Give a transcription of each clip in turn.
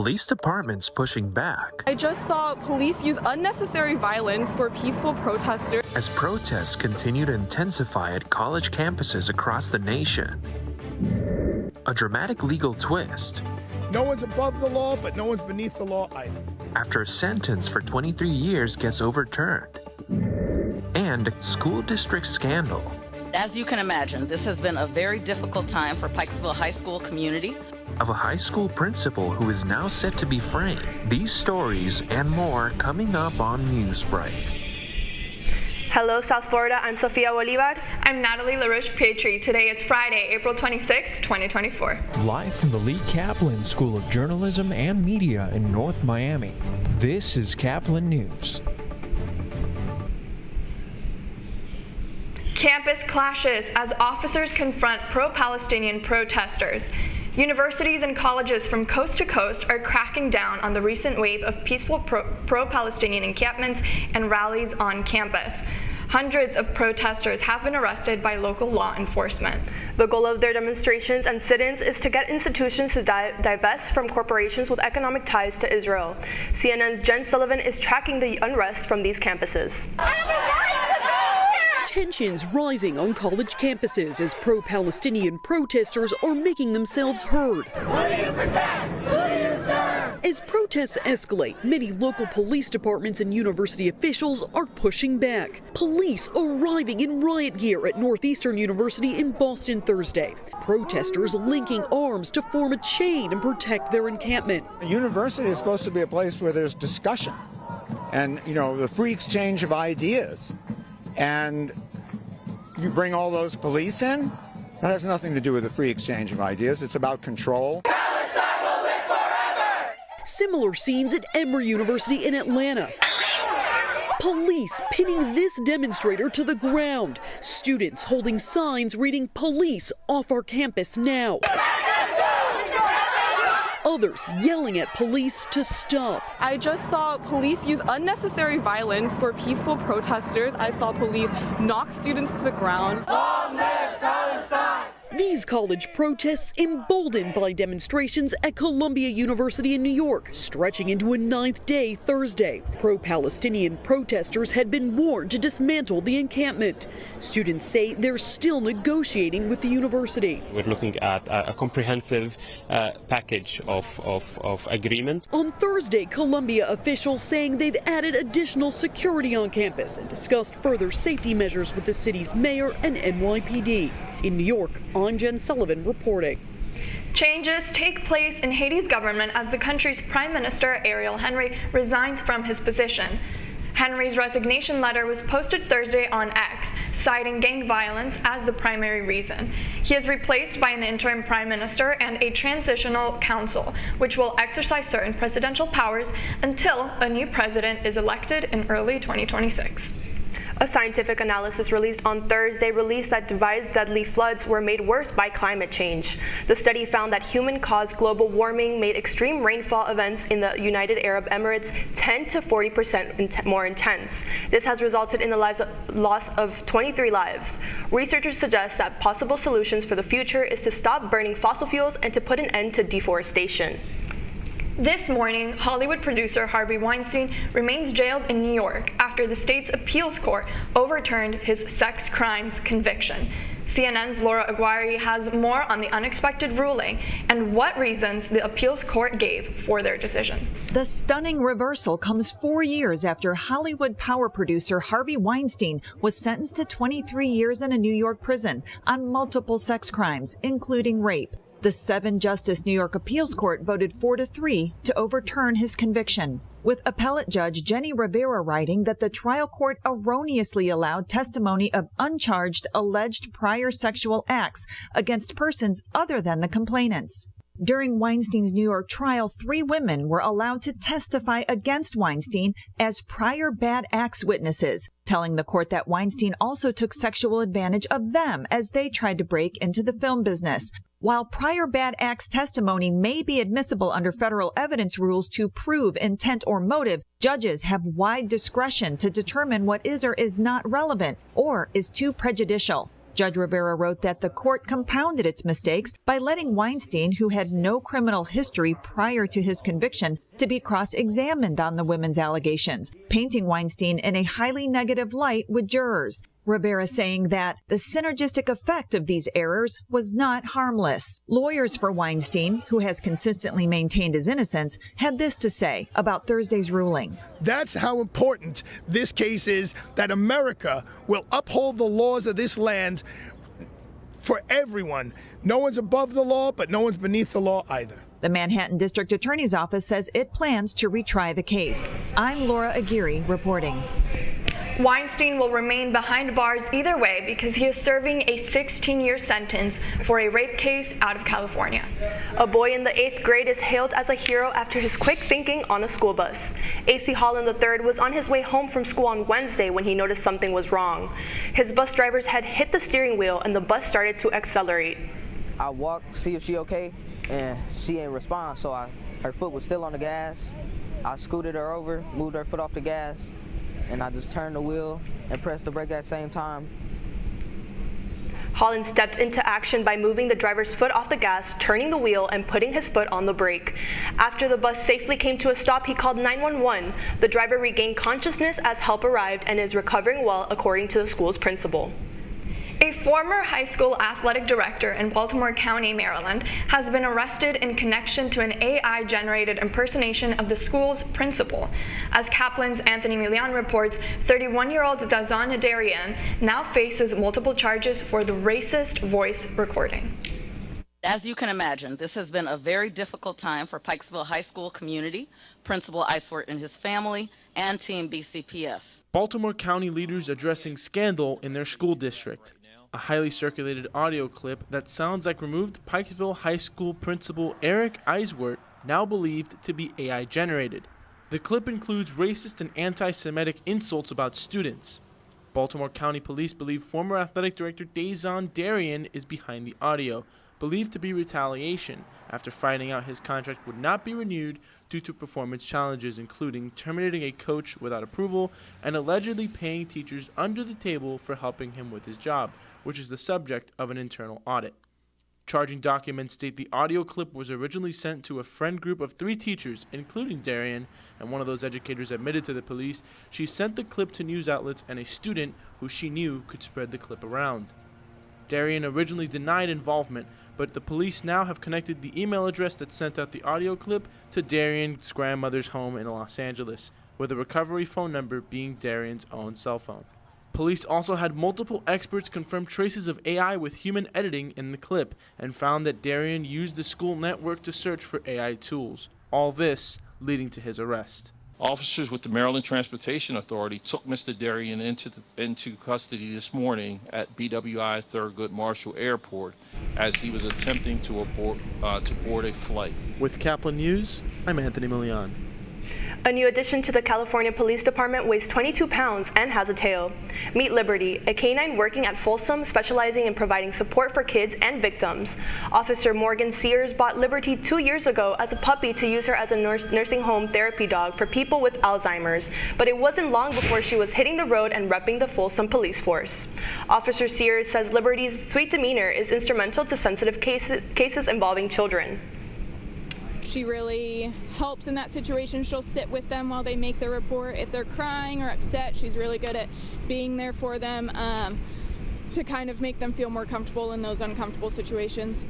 police departments pushing back. I just saw police use unnecessary violence for peaceful protesters. As protests continue to intensify at college campuses across the nation. A dramatic legal twist. No one's above the law, but no one's beneath the law either. After a sentence for 23 years gets overturned. And school district scandal. As you can imagine, this has been a very difficult time for Pikesville High School community. Of a high school principal who is now set to be framed. These stories and more coming up on Newsbreak. Hello, South Florida. I'm Sofia Bolivar. I'm Natalie LaRoche-Petrie. Today is Friday, April 26th, 2024. Live from the Lee Kaplan School of Journalism and Media in North Miami, this is Kaplan News. Campus clashes as officers confront pro-Palestinian protesters. Universities and colleges from coast to coast are cracking down on the recent wave of peaceful pro-Palestinian encampments and rallies on campus. Hundreds of protesters have been arrested by local law enforcement. The goal of their demonstrations and sit-ins is to get institutions to divest from corporations with economic ties to Israel. CNN's Jen Sullivan is tracking the unrest from these campuses. Tensions rising on college campuses as pro-Palestinian protesters are making themselves heard. Who do you protest? Who do you serve? As protests escalate, many local police departments and university officials are pushing back. Police arriving in riot gear at Northeastern University in Boston Thursday. Protesters linking arms to form a chain and protect their encampment. A university is supposed to be a place where there's discussion and, the free exchange of ideas. And you bring all those police in? That has nothing to do with the free exchange of ideas. It's about control. Palestine will live forever! Similar scenes at Emory University in Atlanta. Police pinning this demonstrator to the ground. Students holding signs reading "Police off our campus now." Others yelling at police to stop. I just saw police use unnecessary violence for peaceful protesters. I saw police knock students to the ground. Long live Palestine! These college protests emboldened by demonstrations at Columbia University in New York, stretching into a 9th day Thursday. Pro-Palestinian protesters had been warned to dismantle the encampment. Students say they're still negotiating with the university. We're looking at a comprehensive package of agreement. On Thursday, Columbia officials saying they've added additional security on campus and discussed further safety measures with the city's mayor and NYPD. In New York, I'm Jen Sullivan reporting. Changes take place in Haiti's government as the country's Prime Minister, Ariel Henry, resigns from his position. Henry's resignation letter was posted Thursday on X, citing gang violence as the primary reason. He is replaced by an interim prime minister and a transitional council, which will exercise certain presidential powers until a new president is elected in early 2026. A scientific analysis released on Thursday that Dubai's deadly floods were made worse by climate change. The study found that human-caused global warming made extreme rainfall events in the United Arab Emirates 10 to 40% more intense. This has resulted in the loss of 23 lives. Researchers suggest that possible solutions for the future is to stop burning fossil fuels and to put an end to deforestation. This morning, Hollywood producer Harvey Weinstein remains jailed in New York after the state's appeals court overturned his sex crimes conviction. CNN's Laura Aguirre has more on the unexpected ruling and what reasons the appeals court gave for their decision. The stunning reversal comes 4 years after Hollywood power producer Harvey Weinstein was sentenced to 23 years in a New York prison on multiple sex crimes, including rape. The 7-justice New York Appeals Court voted 4-3 to overturn his conviction, with appellate judge Jenny Rivera writing that the trial court erroneously allowed testimony of uncharged alleged prior sexual acts against persons other than the complainants. During Weinstein's New York trial, 3 women were allowed to testify against Weinstein as prior bad acts witnesses, telling the court that Weinstein also took sexual advantage of them as they tried to break into the film business. While prior bad acts testimony may be admissible under federal evidence rules to prove intent or motive, judges have wide discretion to determine what is or is not relevant or is too prejudicial. Judge Rivera wrote that the court compounded its mistakes by letting Weinstein, who had no criminal history prior to his conviction, to be cross-examined on the women's allegations, painting Weinstein in a highly negative light with jurors. Rivera saying that the synergistic effect of these errors was not harmless. Lawyers for Weinstein, who has consistently maintained his innocence, had this to say about Thursday's ruling. That's how important this case is, that America will uphold the laws of this land for everyone. No one's above the law, but no one's beneath the law either. The Manhattan District Attorney's Office says it plans to retry the case. I'm Laura Aguirre reporting. Weinstein will remain behind bars either way because he is serving a 16-year sentence for a rape case out of California. A boy in the 8th grade is hailed as a hero after his quick thinking on a school bus. A.C. Holland III was on his way home from school on Wednesday when he noticed something was wrong. His bus driver's head hit the steering wheel and the bus started to accelerate. I walked, see if she okay, and she ain't respond, so her foot was still on the gas. I scooted her over, moved her foot off the gas, and I just turned the wheel and pressed the brake at the same time. Holland stepped into action by moving the driver's foot off the gas, turning the wheel, and putting his foot on the brake. After the bus safely came to a stop, he called 911. The driver regained consciousness as help arrived and is recovering well, according to the school's principal. A former high school athletic director in Baltimore County, Maryland, has been arrested in connection to an AI-generated impersonation of the school's principal. As Kaplan's Anthony Milian reports, 31-year-old Dazan Darian now faces multiple charges for the racist voice recording. As you can imagine, this has been a very difficult time for Pikesville High School community, Principal Eiswert and his family, and Team BCPS. Baltimore County leaders addressing scandal in their school district. A highly circulated audio clip that sounds like removed Pikesville High School principal Eric Eiswert, now believed to be AI generated. The clip includes racist and anti-Semitic insults about students. Baltimore County Police believe former athletic director Dazan Darian is behind the audio, believed to be retaliation after finding out his contract would not be renewed due to performance challenges, including terminating a coach without approval and allegedly paying teachers under the table for helping him with his job, which is the subject of an internal audit. Charging documents state the audio clip was originally sent to a friend group of 3 teachers, including Darian, and one of those educators admitted to the police she sent the clip to news outlets and a student who she knew could spread the clip around. Darian originally denied involvement, but the police now have connected the email address that sent out the audio clip to Darian's grandmother's home in Los Angeles, with the recovery phone number being Darian's own cell phone. Police also had multiple experts confirm traces of AI with human editing in the clip and found that Darian used the school network to search for AI tools. All this leading to his arrest. Officers with the Maryland Transportation Authority took Mr. Darian into custody this morning at BWI Thurgood Marshall Airport as he was attempting to board a flight. With Kaplan News, I'm Anthony Milian. A new addition to the California Police Department weighs 22 pounds and has a tail. Meet Liberty, a canine working at Folsom specializing in providing support for kids and victims. Officer Morgan Sears bought Liberty 2 years ago as a puppy to use her as a nursing home therapy dog for people with Alzheimer's, but it wasn't long before she was hitting the road and repping the Folsom police force. Officer Sears says Liberty's sweet demeanor is instrumental to sensitive cases involving children. She really helps in that situation. She'll sit with them while they make their report. If they're crying or upset, she's really good at being there for them to kind of make them feel more comfortable in those uncomfortable situations.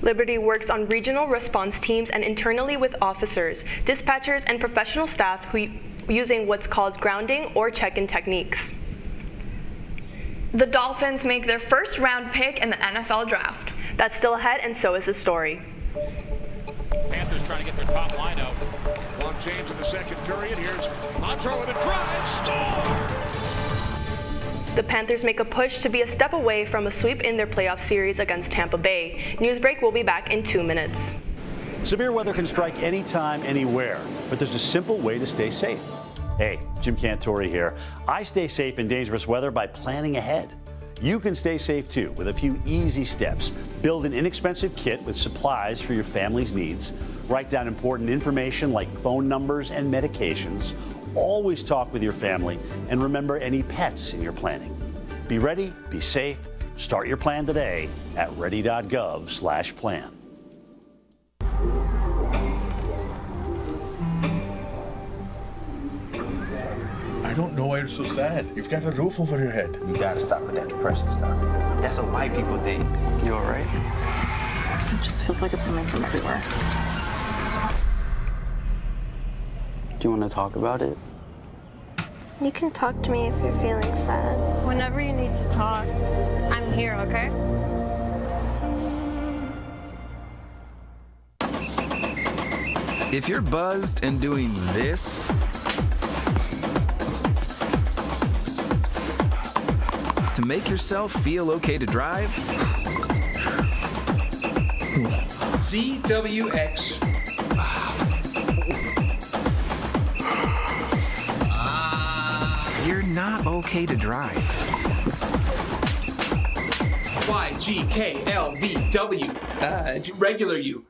Liberty works on regional response teams and internally with officers, dispatchers, and professional staff who using what's called grounding or check-in techniques. The Dolphins make their first round pick in the NFL draft. That's still ahead, and so is the story. Panthers trying to get their top line out. Long James in the second period. Here's Montreux with a drive. Score! The Panthers make a push to be a step away from a sweep in their playoff series against Tampa Bay. Newsbreak will be back in 2 minutes. Severe weather can strike anytime, anywhere, but there's a simple way to stay safe. Hey, Jim Cantore here. I stay safe in dangerous weather by planning ahead. You can stay safe too with a few easy steps. Build an inexpensive kit with supplies for your family's needs. Write down important information like phone numbers and medications. Always talk with your family and remember any pets in your planning. Be ready, be safe. Start your plan today at ready.gov/plan. I don't know why you're so sad. You've got a roof over your head. You gotta stop with that depression stuff. That's what white people think. You alright? It just feels like it's coming from everywhere. Do you want to talk about it? You can talk to me if you're feeling sad. Whenever you need to talk, I'm here, okay? If you're buzzed and doing this, to make yourself feel okay to drive, ZWX. you're not okay to drive. YGKLVW. Regular you.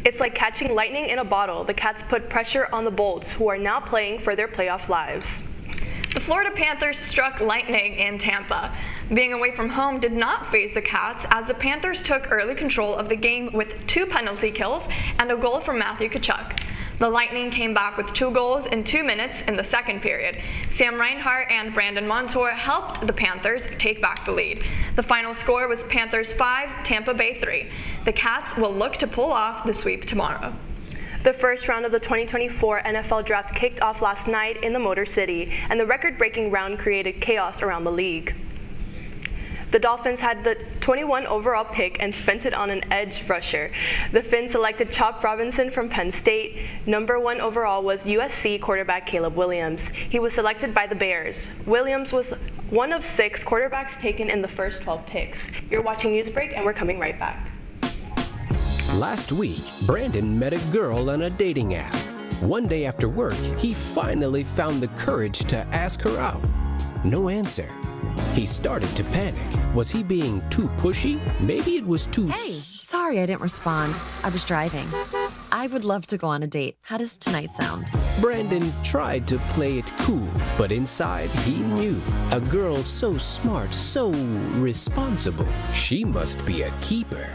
It's like catching lightning in a bottle. The Cats put pressure on the Bolts, who are now playing for their playoff lives. The Florida Panthers struck lightning in Tampa. Being away from home did not faze the Cats, as the Panthers took early control of the game with 2 penalty kills and a goal from Matthew Tkachuk. The Lightning came back with 2 goals in 2 minutes in the second period. Sam Reinhart and Brandon Montour helped the Panthers take back the lead. The final score was Panthers 5, Tampa Bay 3. The Cats will look to pull off the sweep tomorrow. The first round of the 2024 NFL Draft kicked off last night in the Motor City, and the record-breaking round created chaos around the league. The Dolphins had the 21 overall pick and spent it on an edge rusher. The Finns selected Chop Robinson from Penn State. Number 1 overall was USC quarterback Caleb Williams. He was selected by the Bears. Williams was one of 6 quarterbacks taken in the first 12 picks. You're watching Newsbreak, and we're coming right back. Last week, Brandon met a girl on a dating app. One day after work, he finally found the courage to ask her out. No answer. He started to panic. Was he being too pushy? Maybe it was too... Hey, sorry I didn't respond. I was driving. I would love to go on a date. How does tonight sound? Brandon tried to play it cool, but inside he knew. A girl so smart, so responsible. She must be a keeper.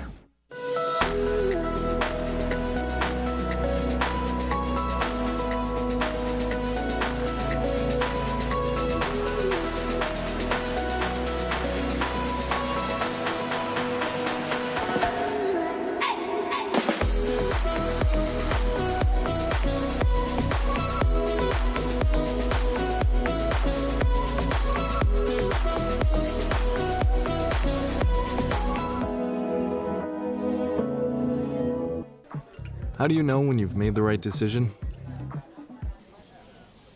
How do you know when you've made the right decision?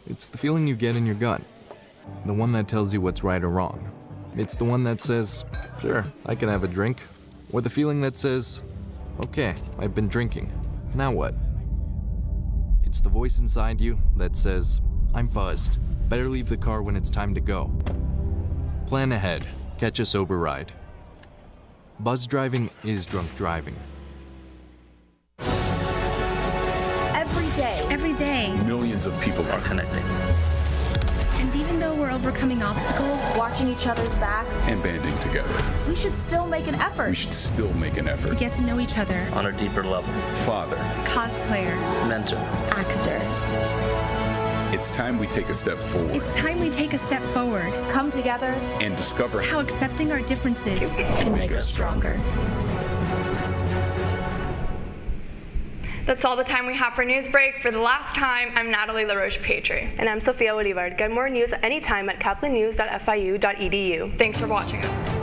It's the feeling you get in your gut. The one that tells you what's right or wrong. It's the one that says, sure, I can have a drink. Or the feeling that says, okay, I've been drinking. Now what? It's the voice inside you that says, I'm buzzed. Better leave the car when it's time to go. Plan ahead. Catch a sober ride. Buzz driving is drunk driving. Every day, Millions of people are connecting and even though we're overcoming obstacles, watching each other's backs, and banding together. we should still make an effort. We should still make an effort to get to know each other. On a deeper level. Father, Cosplayer, mentor, actor. it's time we take a step forward. It's time we take a step forward. Come together and discover how accepting our differences can make us stronger. That's all the time we have for Newsbreak. For the last time, I'm Natalie LaRoche-Petrie. And I'm Sofia Olivar. Get more news anytime at kaplannews.fiu.edu. Thanks for watching us.